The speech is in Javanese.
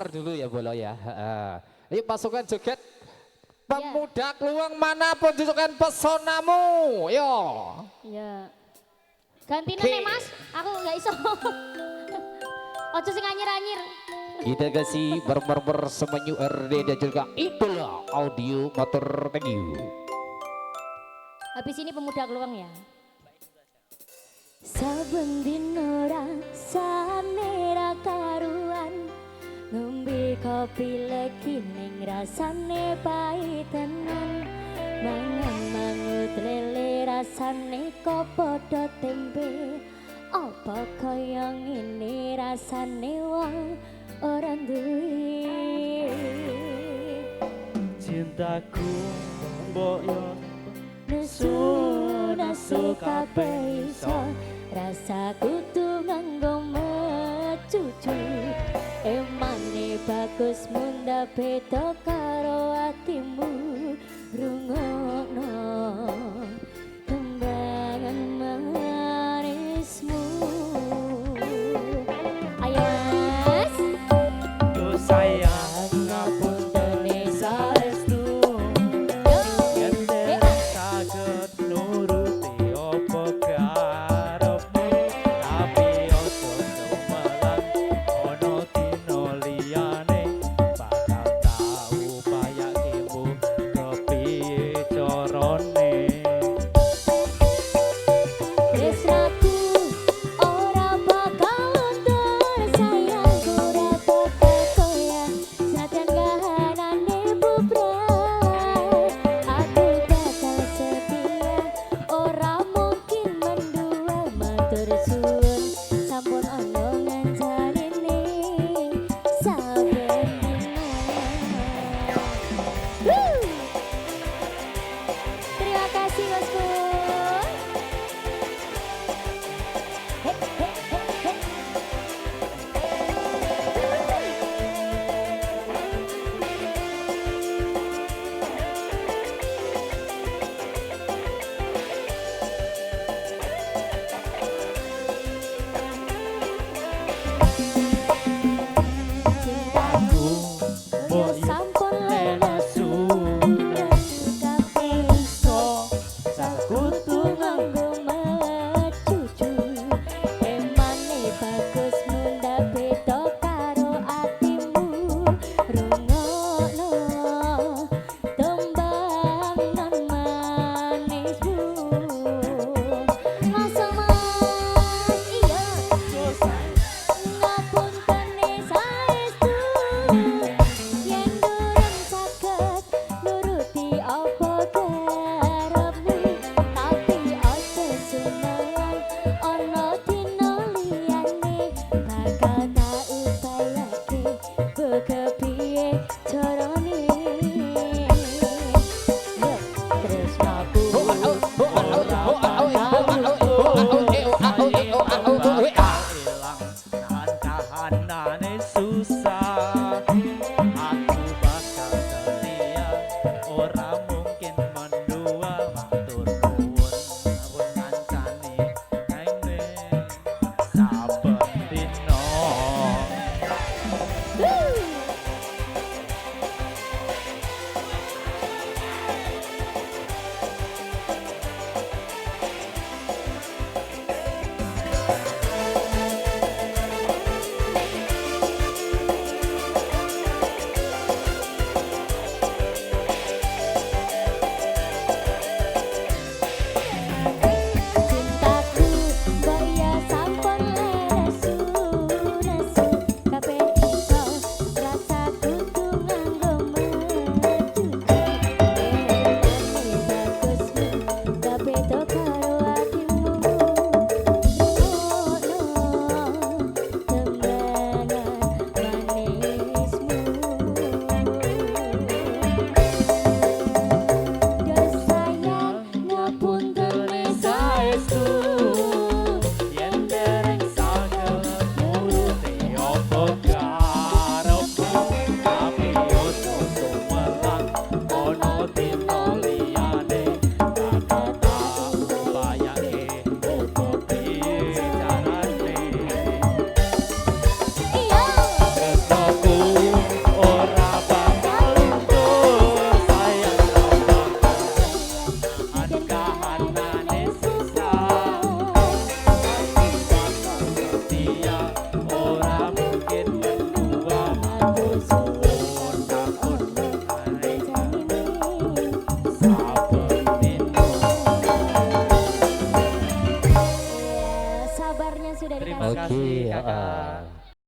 dulu ya Bolo ya. Yuk pasukan joget pemuda Kluweng manapun tunjukkan pesonamu. Yo. Iya. Gantian nih Mas, aku nggak iso. Ojo sing anyir-anyir. Kita kasih bermermer semenyu RD dan juga Idola Audio Motor, thank you. Habis ini pemuda Kluweng ya. Saben dino rasane ra karuan, ngombe kopi legi ning rasane pahit tenan, mangan mangut lele rasane kok padha tempe, apa kaya ngene rasane wong ora duwe. Cintaku mbok yo Nesu kabeh iso, rasaku tuh nganggo mecucu, emane bagus munda beda karo atimu, rungokno tembangan manismu. Ayo Mas, yo sayang ngapuntene saestu yen saged nuruti apa karepmu, tapi ojo semelan ono dino liyane bakal tau payakmu kepiye carane. tresnaku ora bakal mundur, sayangku ora bakal goyah, senajan kahanane bubrah, aku bakal setia, ora mungkin mendua, matur suwun sampun ono ngancani ning saben dina. Terima kasih bosku. Aku mbok yo Sampun lesu kabeh iso sakutu nganggo mecucu, emane bagus munda beda karo atimu, rungokno tembangan manismu. Masa Mas, iya ngapuntene saestu, yen durung saged nuruti apa karepmu, tapi ojo sumelan ana dina liyane bakal tak upayake kepiye carane. Yo tresnaku ilang nan kahanane susah, aku bakal setia, ora mungkin mendua, matur nuwun ampun ngancani ngene saben dina. kasih Iya, kakak.